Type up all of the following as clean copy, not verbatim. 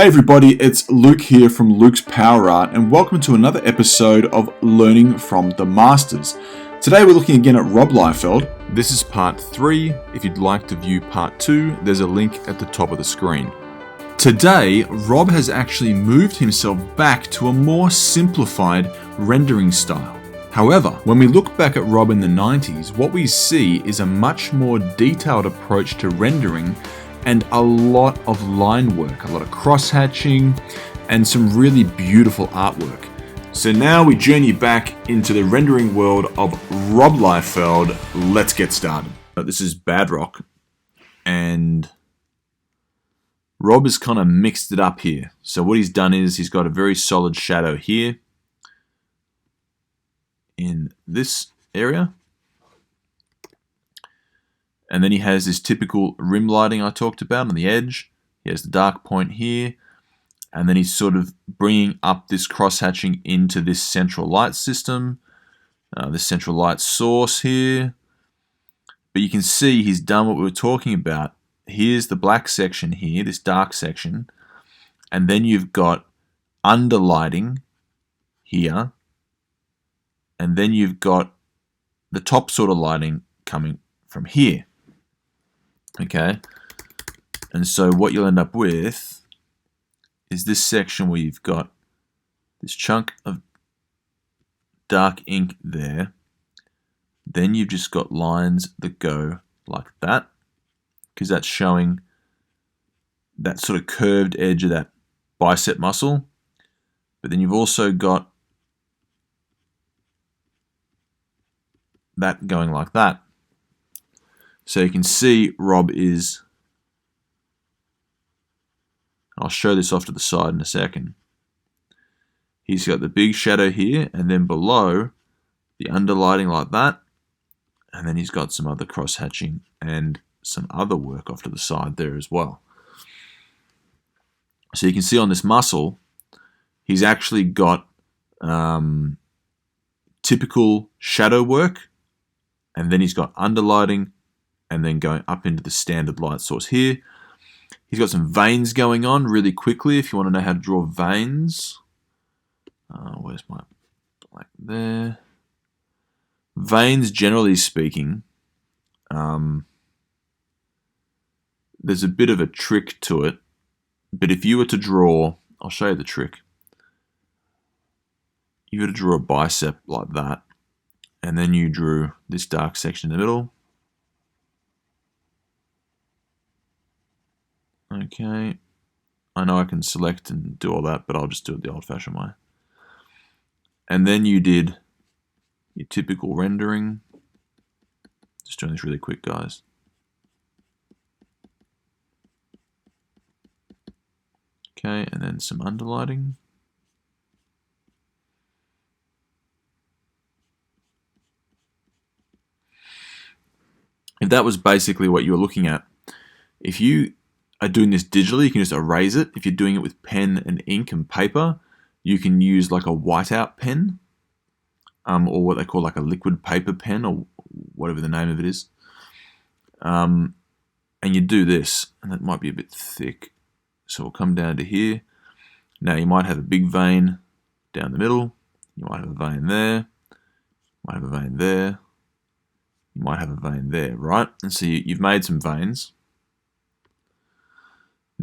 Hey everybody, it's Luke here from Luke's Power Art, and welcome to another episode of Learning from the Masters. Today we're looking again at Rob Liefeld. This is part 3. If you'd like to view part 2, there's a link at the top of the screen. Today, Rob has actually moved himself back to a more simplified rendering style. However, when we look back at Rob in the 90s, what we see is a much more detailed approach to rendering and a lot of line work, a lot of cross-hatching, and some really beautiful artwork. So now we journey back into the rendering world of Rob Liefeld. Let's get started. This is Badrock, and Rob has kind of mixed it up here. So what he's done is he's got a very solid shadow here in this area. And then he has this typical rim lighting I talked about on the edge. He has the dark point here. And then he's sort of bringing up this cross-hatching into this central light system. This central light source here. But you can see he's done what we were talking about. Here's the black section here, this dark section. And then you've got underlighting here. And then you've got the top sort of lighting coming from here. Okay, and so what you'll end up with is this section where you've got this chunk of dark ink there. Then you've just got lines that go like that, because that's showing that sort of curved edge of that bicep muscle. But then you've also got that going like that. So you can see Rob is, I'll show this off to the side in a second. He's got the big shadow here, and then below the underlighting like that. And then he's got some other cross-hatching and some other work off to the side there as well. So you can see on this muscle, he's actually got typical shadow work, and then he's got underlighting, and then going up into the standard light source here. He's got some veins going on really quickly if you want to know how to draw veins. Where's my black there? Veins, generally speaking, there's a bit of a trick to it. But if you were to draw, I'll show you the trick. You were to draw a bicep like that, and then you drew this dark section in the middle. Okay, I know I can select and do all that, but I'll just do it the old-fashioned way. And then you did your typical rendering. Just doing this really quick, guys. Okay, and then some underlighting. If that was basically what you were looking at, if you are doing this digitally, you can just erase it. If you're doing it with pen and ink and paper, you can use like a whiteout pen, or what they call like a liquid paper pen, or whatever the name of it is. And you do this, and that might be a bit thick. So we'll come down to here. Now you might have a big vein down the middle. You might have a vein there. You might have a vein there. You might have a vein there, right? And so you've made some veins.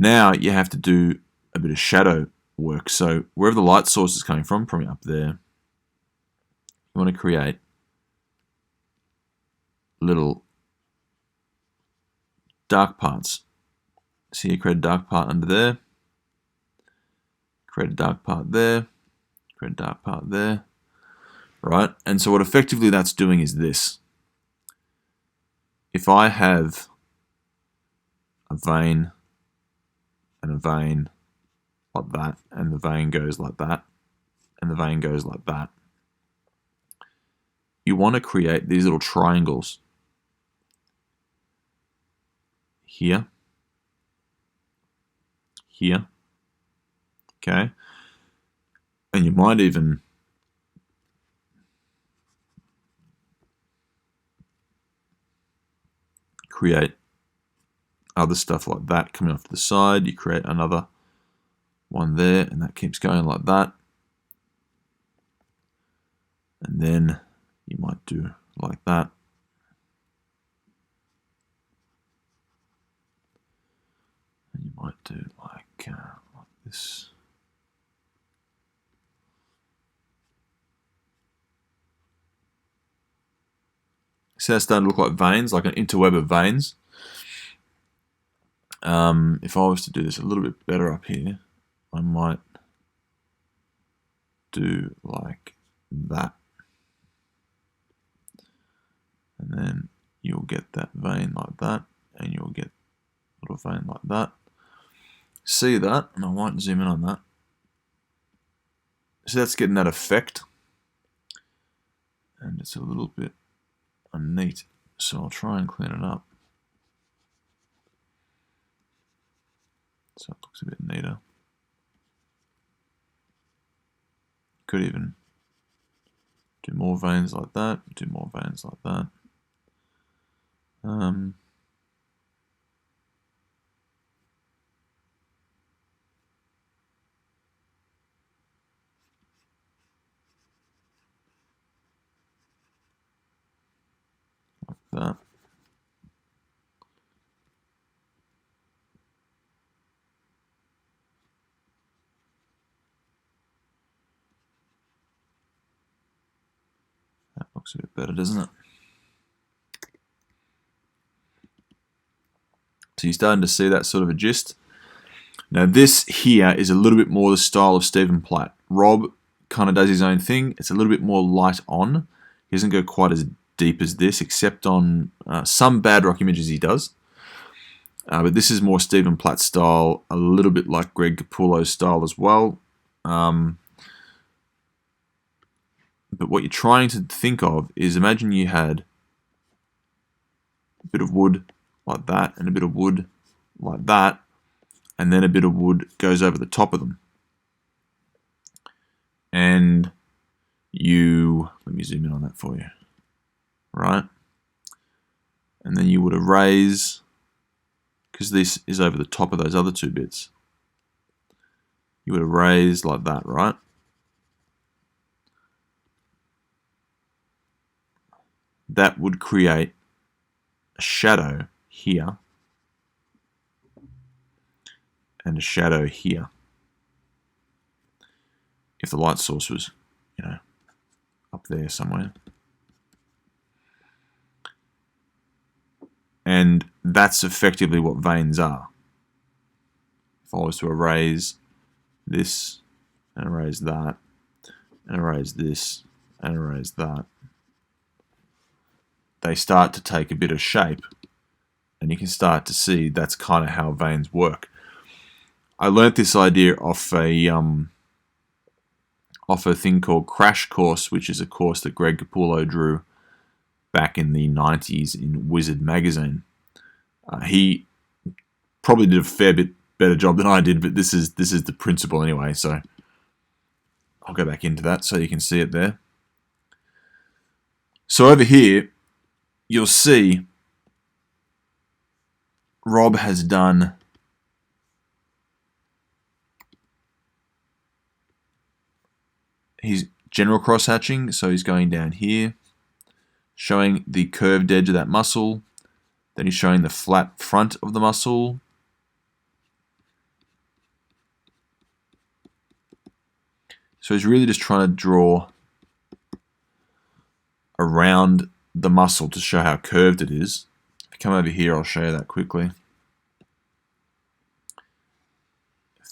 Now you have to do a bit of shadow work. So wherever the light source is coming from, probably up there, you want to create little dark parts. So you create a dark part under there, create a dark part there, create a dark part there, right? And so what effectively that's doing is this. If I have a vein and a vein like that, and the vein goes like that, and the vein goes like that, you want to create these little triangles here, here, okay? And you might even create other stuff like that coming off to the side. You create another one there, and that keeps going like that. And then you might do like that. And you might do like this. See, that's starting to look like veins, like an interweb of veins. If I was to do this a little bit better up here, I might do like that. And then you'll get that vein like that, and you'll get a little vein like that. See that? And I might zoom in on that. So that's getting that effect. And it's a little bit unneat, so I'll try and clean it up. So it looks a bit neater. Could even do more veins like that, do more veins like that. Like that. That looks a bit better, doesn't it? So you're starting to see that sort of a gist. Now this here is a little bit more the style of Stephen Platt. Rob kind of does his own thing. It's a little bit more light on. He doesn't go quite as deep as this, except on some bad rock images he does. But this is more Stephen Platt style, a little bit like Greg Capullo's style as well. But what you're trying to think of is, imagine you had a bit of wood like that, and a bit of wood like that, and then a bit of wood goes over the top of them. And let me zoom in on that for you, right? And then you would erase, because this is over the top of those other two bits, you would erase like that, right? That would create a shadow here and a shadow here if the light source was, up there somewhere. And that's effectively what veins are. If I was to erase this and erase that and erase this and erase that, they start to take a bit of shape, and you can start to see that's kind of how veins work. I learnt this idea off a thing called Crash Course, which is a course that Greg Capullo drew back in the 90s in Wizard magazine. He probably did a fair bit better job than I did, but this is the principle anyway, so I'll go back into that so you can see it there. So over here, you'll see Rob has done his general cross-hatching, so he's going down here, showing the curved edge of that muscle, then he's showing the flat front of the muscle, so he's really just trying to draw around the muscle to show how curved it is. If you come over here, I'll show you that quickly.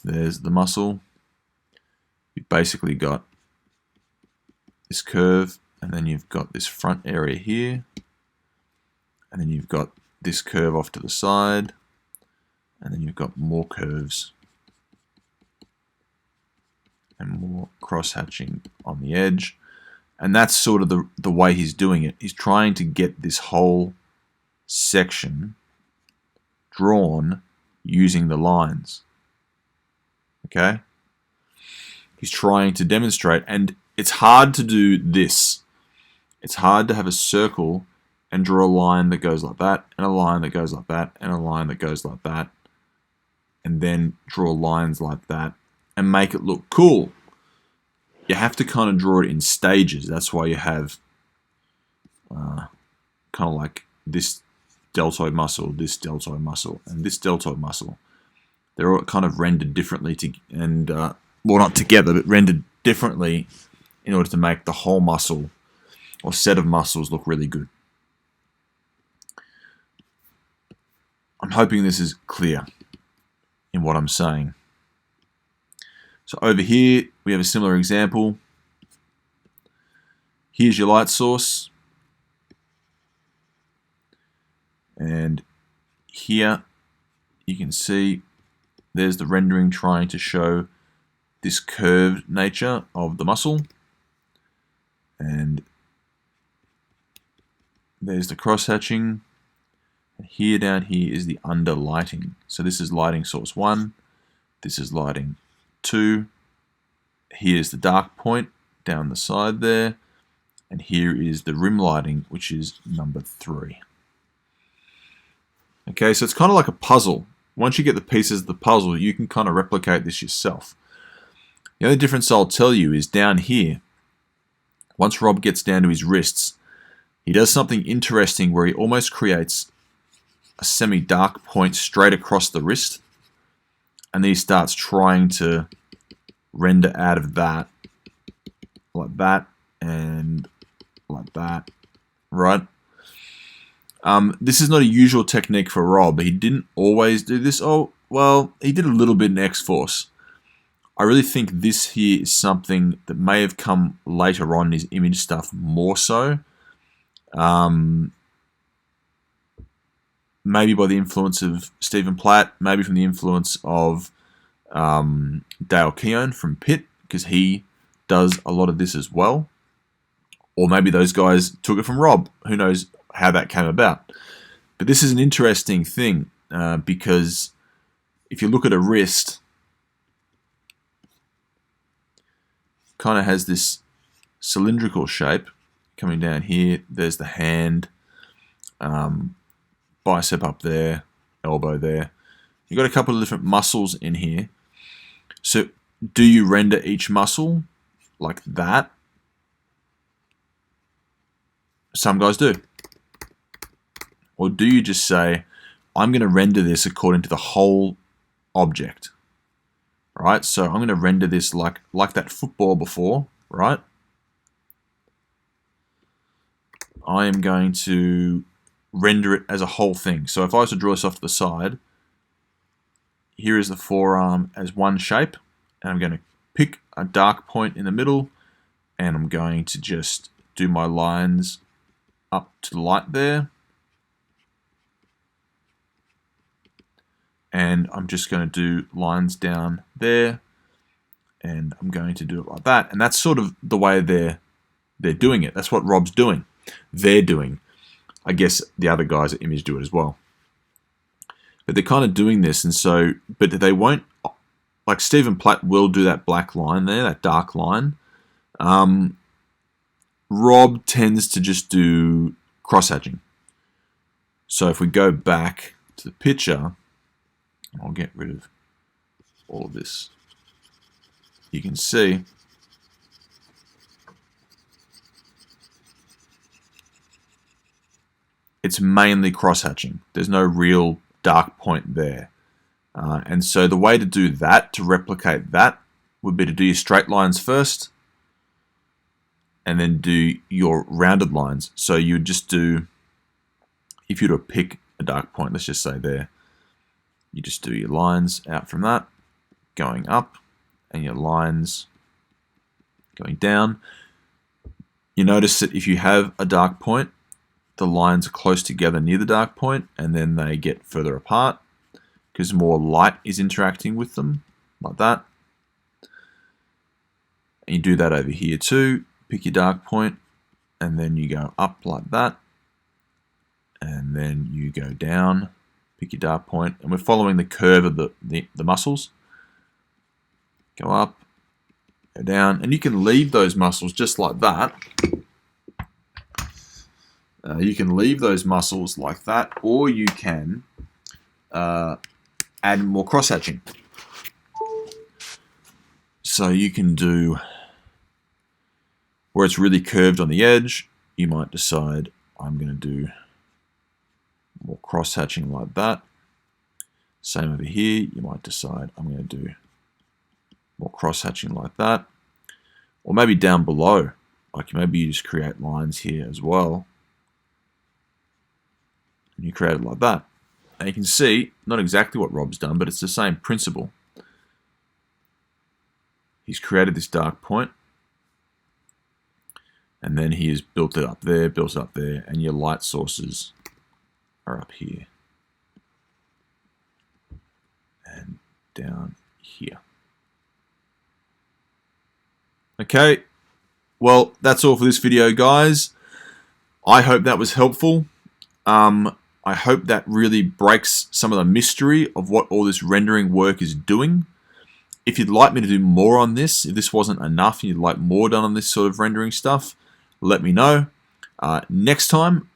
There's the muscle. You've basically got this curve, and then you've got this front area here, and then you've got this curve off to the side, and then you've got more curves and more cross-hatching on the edge. And that's sort of the way he's doing it. He's trying to get this whole section drawn using the lines. Okay? He's trying to demonstrate, and it's hard to do this. It's hard to have a circle and draw a line that goes like that, and a line that goes like that, and a line that goes like that, and then draw lines like that, and make it look cool, you have to kind of draw it in stages. That's why you have kind of like this deltoid muscle, this deltoid muscle, and this deltoid muscle. They're all kind of rendered differently, well, not together, but rendered differently in order to make the whole muscle or set of muscles look really good. I'm hoping this is clear in what I'm saying. So over here, we have a similar example. Here's your light source. And here you can see there's the rendering trying to show this curved nature of the muscle. And there's the cross-hatching. And here down here is the under lighting. So this is lighting source 1. This is lighting 2. Here's the dark point down the side there. And here is the rim lighting, which is number 3. Okay, so it's kind of like a puzzle. Once you get the pieces of the puzzle, you can kind of replicate this yourself. The only difference I'll tell you is down here, once Rob gets down to his wrists, he does something interesting where he almost creates a semi-dark point straight across the wrist, and then he starts trying to render out of that, like that, and like that, right? This is not a usual technique for Rob. He didn't always do this. Oh, well, he did a little bit in X-Force. I really think this here is something that may have come later on in his image stuff more so. Maybe by the influence of Stephen Platt, maybe from the influence of Dale Keown from Pitt, because he does a lot of this as well. Or maybe those guys took it from Rob. Who knows how that came about. But this is an interesting thing because if you look at a wrist, kind of has this cylindrical shape coming down here. There's the hand, bicep up there, elbow there. You've got a couple of different muscles in here. So do you render each muscle like that? Some guys do. Or do you just say, I'm going to render this according to the whole object, right? So I'm going to render this like that football before, right? I am going to render it as a whole thing. So if I was to draw this off to the side, here is the forearm as one shape, and I'm going to pick a dark point in the middle, and I'm going to just do my lines up to the light there. And I'm just going to do lines down there, and I'm going to do it like that. And that's sort of the way they're doing it. That's what Rob's doing. They're doing. I guess the other guys at Image do it as well. But they're kind of doing this, and so, but they won't, like Stephen Platt will do that black line there, that dark line. Rob tends to just do cross-hatching. So if we go back to the picture, I'll get rid of all of this. You can see it's mainly cross-hatching. There's no real dark point there. And so the way to do that, to replicate that, would be to do your straight lines first and then do your rounded lines. So you would just do, if you were to pick a dark point, let's just say there, you just do your lines out from that, going up, and your lines going down. You notice that if you have a dark point, the lines are close together near the dark point, and then they get further apart because more light is interacting with them, like that. And you do that over here too. Pick your dark point, and then you go up like that, and then you go down. Pick your dark point, and we're following the curve of the muscles. Go up, go down, and you can leave those muscles just like that. You can leave those muscles like that, or you can add more cross-hatching. So you can do where it's really curved on the edge. You might decide I'm going to do more cross-hatching like that. Same over here. You might decide I'm going to do more cross-hatching like that. Or maybe down below. Like maybe you just create lines here as well. And you create it like that. And you can see, not exactly what Rob's done, but it's the same principle. He's created this dark point. And then he has built it up there, and your light sources are up here. And down here. Okay, well, that's all for this video, guys. I hope that was helpful. I hope that really breaks some of the mystery of what all this rendering work is doing. If you'd like me to do more on this, if this wasn't enough and you'd like more done on this sort of rendering stuff, let me know. Next time,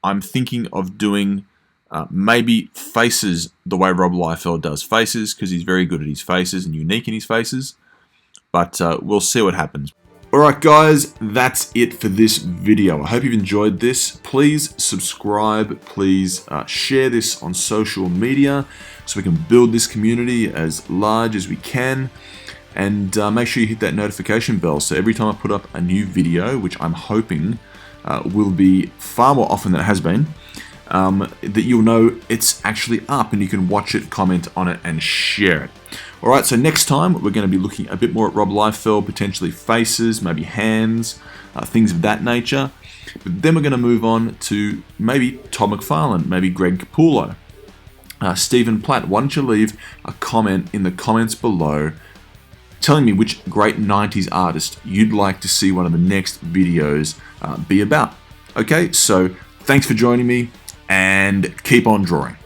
I'm thinking of doing maybe faces the way Rob Liefeld does faces, because he's very good at his faces and unique in his faces. But we'll see what happens. Alright guys, that's it for this video. I hope you've enjoyed this. Please subscribe, please share this on social media so we can build this community as large as we can. And make sure you hit that notification bell so every time I put up a new video, which I'm hoping will be far more often than it has been, that you'll know it's actually up and you can watch it, comment on it, and share it. Alright, so next time we're going to be looking a bit more at Rob Liefeld, potentially faces, maybe hands, things of that nature. But then we're going to move on to maybe Todd McFarlane, maybe Greg Capullo, Stephen Platt. Why don't you leave a comment in the comments below telling me which great 90s artist you'd like to see one of the next videos be about. Okay, so thanks for joining me and keep on drawing.